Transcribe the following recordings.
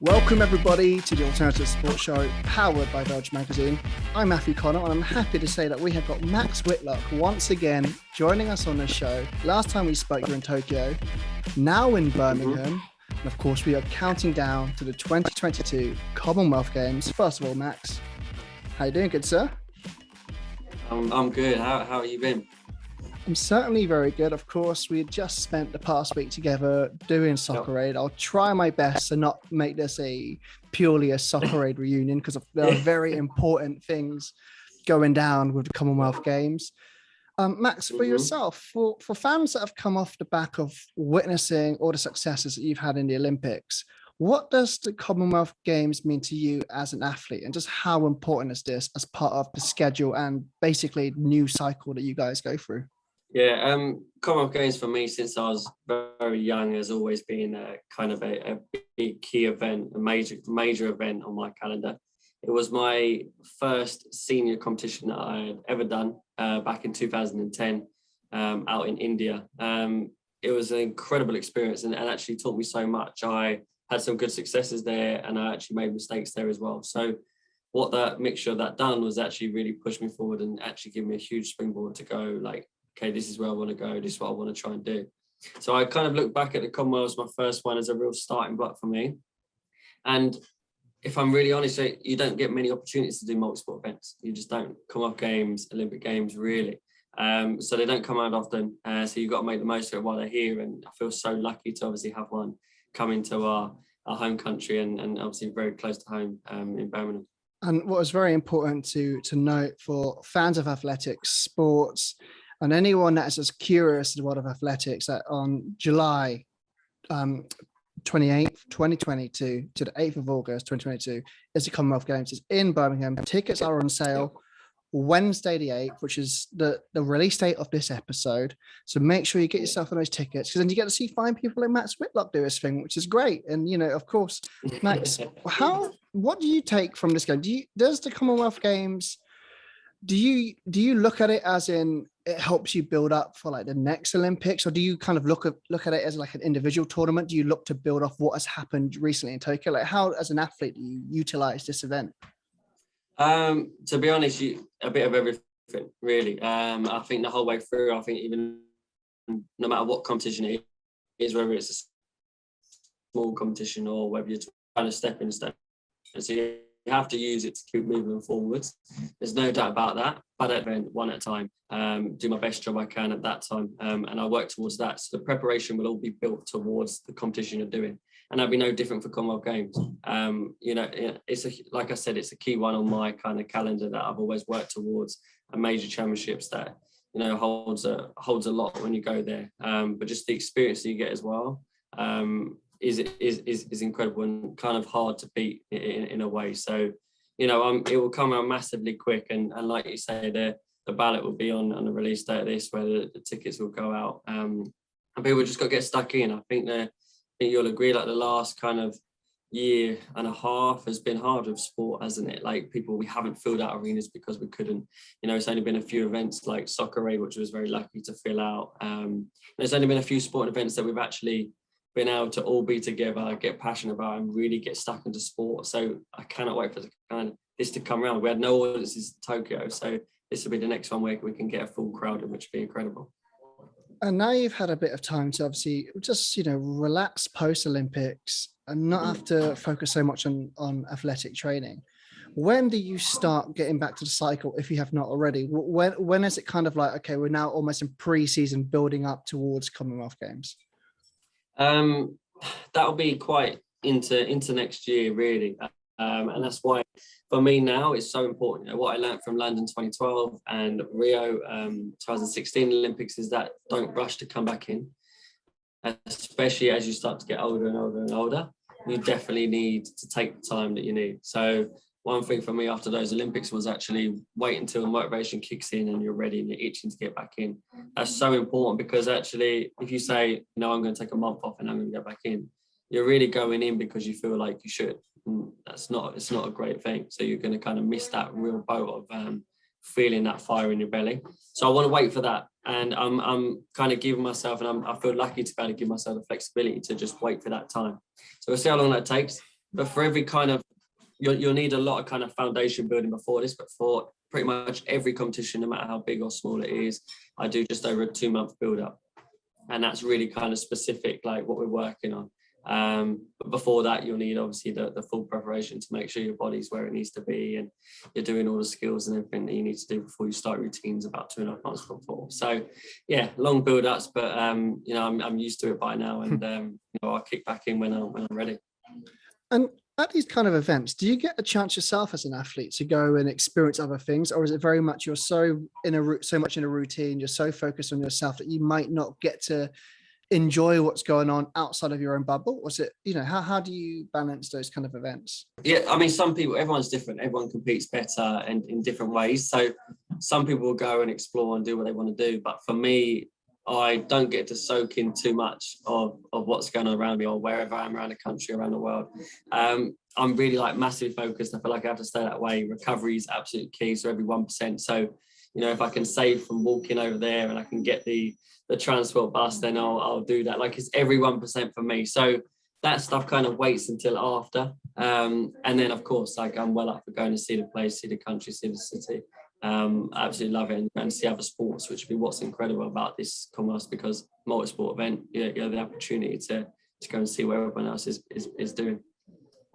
Welcome everybody to the Alternative Sports Show powered by Verge Magazine. I'm Matthew Connor and I'm happy to say that we have got Max Whitlock once again joining us on the show. Last time we spoke, you were in Tokyo, now in Birmingham. And of course, we are counting down to the 2022 Commonwealth Games. First of all, Max, how you doing, good sir? I'm good. How have you been? I'm certainly very good. Of course, we had just spent the past week together doing Soccer Aid. I'll try my best to not make this purely a Soccer Aid reunion because there are very important things going down with the Commonwealth Games. Max, for yourself, for fans that have come off the back of witnessing all the successes that you've had in the Olympics, what does the Commonwealth Games mean to you as an athlete, and just how important is this as part of the schedule and basically new cycle that you guys go through? Yeah, Commonwealth Games for me since I was very young has always been a big key event, a major event on my calendar. It was my first senior competition that I had ever done back in 2010 out in India. It was an incredible experience and actually taught me so much. I had some good successes there and I actually made mistakes there as well. So what that mixture of that done was actually really push me forward and actually give me a huge springboard to go like, okay, this is where I want to go. This is what I want to try and do. So I kind of look back at the Commonwealth, my first one, as a real starting block for me. And if I'm really honest, you don't get many opportunities to do multi-sport events. You just don't. Commonwealth Games, Olympic Games, really. So they don't come out often. So you've got to make the most of it while they're here. And I feel so lucky to obviously have one coming to our home country and obviously very close to home in Birmingham. And what was very important to note for fans of athletics, sports, and anyone that is just curious in the world of athletics, that on July 28th, 2022 to the 8th of August, 2022 is the Commonwealth Games. It's in Birmingham. Tickets are on sale Wednesday the 8th, which is the release date of this episode. So make sure you get yourself on those tickets because then you get to see fine people like Max Whitlock do his thing, which is great. And, you know, of course, Max, what do you take from this game? Does the Commonwealth Games, do you look at it as in it helps you build up for like the next Olympics, or do you kind of look at it as like an individual tournament? Do you look to build off what has happened recently in Tokyo? Like how, as an athlete, do you utilize this event? To be honest, a bit of everything, really. I think the whole way through, I think even no matter what competition it is, whether it's a small competition or whether you're trying to stepping stone, so you have to use it to keep moving forwards. There's no doubt about that. But at event, one at a time, do my best job I can at that time, and I work towards that. So the preparation will all be built towards the competition you're doing, and that'll be no different for Commonwealth Games. You know, like I said, it's a key one on my kind of calendar that I've always worked towards. A major championships that holds a lot when you go there, but just the experience that you get as well. Is incredible and kind of hard to beat in a way. So, it will come out massively quick. And like you say, the ballot will be on the release date of this, where the tickets will go out. And people just got to get stuck in. I think you'll agree, like the last kind of year and a half has been hard with sport, hasn't it? Like we haven't filled out arenas because we couldn't. It's only been a few events like Soccer Aid, which was very lucky to fill out. There's only been a few sport events that we've actually been able to all be together, get passionate about, and really get stuck into sport. So I cannot wait for this to come around. We had no audiences in Tokyo, so this will be the next one where we can get a full crowd, which would be incredible. And now you've had a bit of time to obviously just relax post Olympics and not have to focus so much on athletic training. When do you start getting back to the cycle, if you have not already? When is it kind of like, okay, we're now almost in pre-season building up towards Commonwealth Games? That'll be quite into next year, really, and that's why for me now it's so important. What I learned from London 2012 and Rio 2016 Olympics is that don't rush to come back in, especially as you start to get older and older and older. You definitely need to take the time that you need. So one thing for me after those Olympics was actually wait until the motivation kicks in and you're ready and you're itching to get back in. That's so important, because actually if you say, I'm going to take a month off and I'm going to go back in, you're really going in because you feel like you should. And it's not a great thing. So you're going to kind of miss that real boat of feeling that fire in your belly. So I want to wait for that. And I'm kind of giving myself, and I feel lucky to be able to give myself the flexibility to just wait for that time. So we'll see how long that takes. But for every kind of, you'll need a lot of kind of foundation building before this, but for pretty much every competition, no matter how big or small it is, I do just over a 2-month build up. And that's really kind of specific, like what we're working on. But before that, you'll need obviously the full preparation to make sure your body's where it needs to be, and you're doing all the skills and everything that you need to do before you start routines about 2.5 months before. So yeah, long build ups, but you know, I'm used to it by now, and you know, I'll kick back in when I'm ready. And at these kind of events, do you get a chance yourself as an athlete to go and experience other things, or is it very much you're so much in a routine, you're so focused on yourself that you might not get to enjoy what's going on outside of your own bubble? Was it, you know, how do you balance those kind of events? Yeah, I mean, some people, everyone's different. Everyone competes better and in different ways. So some people will go and explore and do what they want to do. But for me, I don't get to soak in too much of what's going on around me or wherever I am around the country, around the world. I'm really like massively focused. I feel like I have to stay that way. Recovery is absolute key. So every 1%. So, you know, if I can save from walking over there and I can get the transport bus, then I'll do that. Like, it's every 1% for me. So that stuff kind of waits until after. And then of course, like, I'm well up for going to see the place, see the country, see the city. I absolutely love it, and see other sports, which would be what's incredible about this Commonwealth, because multi-sport event, you have the opportunity to go and see what everyone else is doing.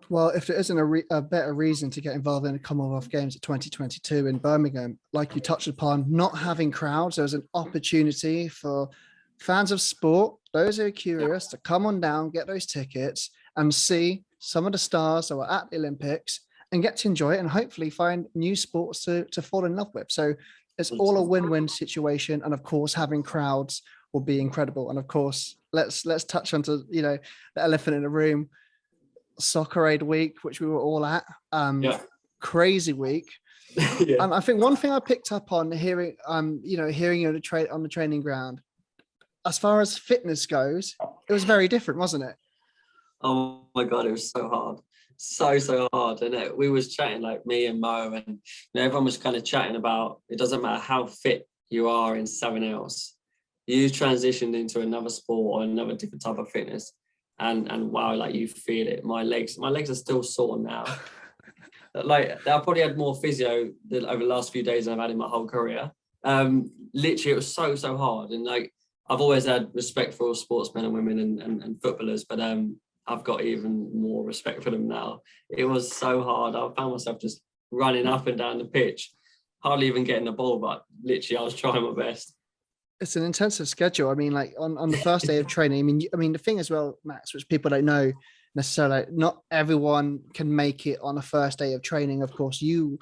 Well, if there isn't a better reason to get involved in the Commonwealth Games of 2022 in Birmingham, like you touched upon, not having crowds, there's an opportunity for fans of sport, those who are curious, to come on down, get those tickets and see some of the stars that were at the Olympics and get to enjoy it, and hopefully find new sports to fall in love with. So it's all a win-win situation. And of course, having crowds will be incredible. And of course, let's touch on to, you know, the elephant in the room, Soccer Aid Week, which we were all at. Crazy week. Yeah. I think one thing I picked up on hearing you on the training ground, as far as fitness goes, it was very different, wasn't it? Oh my God, it was so hard. So hard. And we was chatting, like me and Mo, and you know, everyone was kind of chatting about, it doesn't matter how fit you are in something else, you transitioned into another sport or another different type of fitness, and wow, like, you feel it. My legs are still sore now. Like, I probably had more physio over the last few days than I've had in my whole career. Literally, it was so hard. And like, I've always had respect for all sportsmen and women and footballers, but I've got even more respect for them now. It was so hard. I found myself just running up and down the pitch, hardly even getting the ball, but literally I was trying my best. It's an intensive schedule. I mean, like on the first day of training, I mean, the thing as well, Max, which people don't know necessarily, not everyone can make it on the first day of training. Of course, the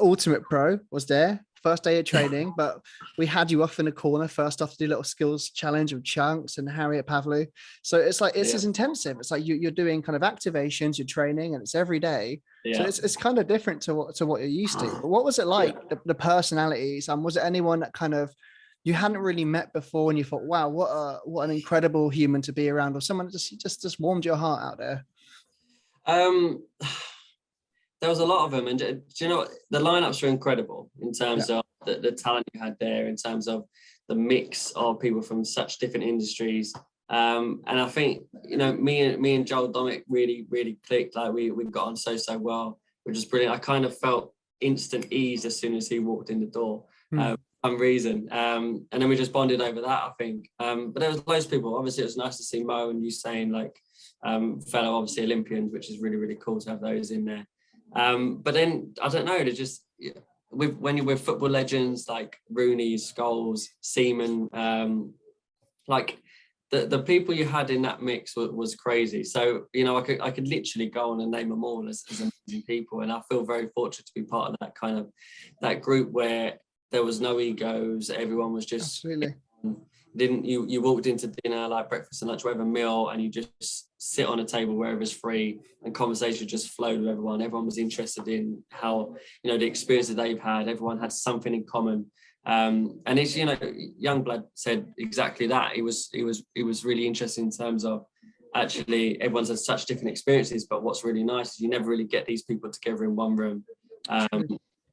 ultimate pro was there first day of training, but we had you off in a corner first off to do a little skills challenge with Chunks and Harriet Pavlou. So it's like, it's as intensive. It's like you're doing kind of activations, you're training, and it's every day. So it's kind of different to what you're used to. But what was it like, the personalities? Was it anyone that kind of you hadn't really met before and you thought, wow, what an incredible human to be around, or someone that just warmed your heart out there? There was a lot of them, and do you know what? The lineups were incredible in terms of the talent you had there, in terms of the mix of people from such different industries. And I think, you know, me and Joel Domick really clicked. Like, we got on so well, which was brilliant. I kind of felt instant ease as soon as he walked in the door. For some reason. And then we just bonded over that, I think. But there was loads of people. Obviously, it was nice to see Mo and Usain, like fellow, obviously, Olympians, which is really cool to have those in there. But then, I don't know, they're just, when you're with football legends like Rooney, Scholes, Seaman, like the people you had in that mix was crazy. So, you know, I could literally go on and name them all as amazing people. And I feel very fortunate to be part of that kind of, that group where there was no egos. Everyone was just, absolutely. You walked into dinner, like breakfast and lunch, whatever meal, and you just sit on a table wherever's free, and conversation just flowed with everyone. Everyone was interested in how, you know, the experience that they've had. Everyone had something in common. And it's, you know, Youngblood said exactly that. It was really interesting in terms of, actually, everyone's had such different experiences, but what's really nice is you never really get these people together in one room.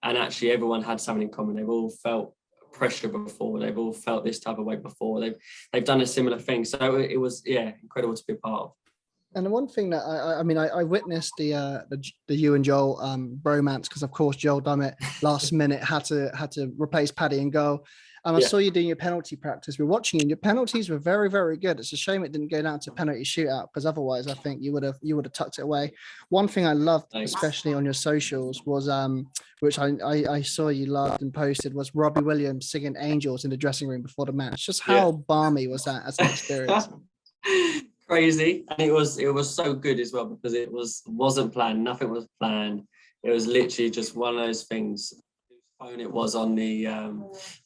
And actually, everyone had something in common. They've all felt pressure before. They've all felt this type of way before. They've done a similar thing. So it was, incredible to be a part of. And the one thing that I witnessed the you and Joel bromance, because of course Joel done it last minute, had to replace Paddy in goal. And I saw you doing your penalty practice. We're watching you, and your penalties were very, very good. It's a shame it didn't go down to penalty shootout, because otherwise I think you would have tucked it away. One thing I loved, especially on your socials, was which I saw you loved and posted, was Robbie Williams singing Angels in the dressing room before the match. Just how balmy was that as an experience? Crazy, and it was so good as well, because it wasn't planned. Nothing was planned. It was literally just one of those things. Phone it was on the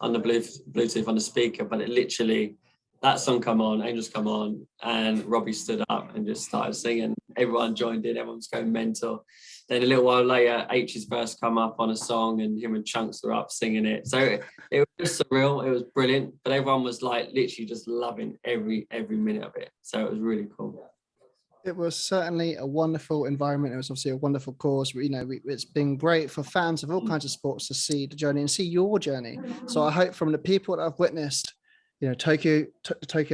Bluetooth on the speaker, but it literally, that song come on, Angels come on, and Robbie stood up and just started singing. Everyone joined in, everyone was going mental. Then a little while later, H's verse come up on a song, and him and Chunks were up singing it. So it was just surreal. It was brilliant, but everyone was like literally just loving every minute of it. So it was really cool. It was certainly a wonderful environment. It was obviously a wonderful cause. It's been great for fans of all kinds of sports to see the journey and see your journey. So I hope from the people that I've witnessed, the Tokyo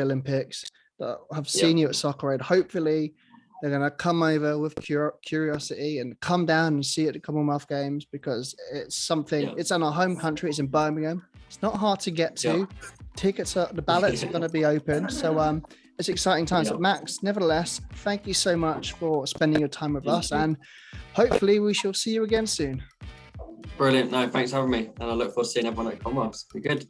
Olympics, that have seen you at Soccer Aid, hopefully they're going to come over with curiosity and come down and see it at the Commonwealth Games, because it's something, it's in our home country, it's in Birmingham. It's not hard to get to. Tickets the ballots are going to be open. So it's exciting times. But Max, nevertheless, thank you so much for spending your time with us, and hopefully we shall see you again soon. Brilliant. No, thanks for having me. And I look forward to seeing everyone at Commonwealth. Be good.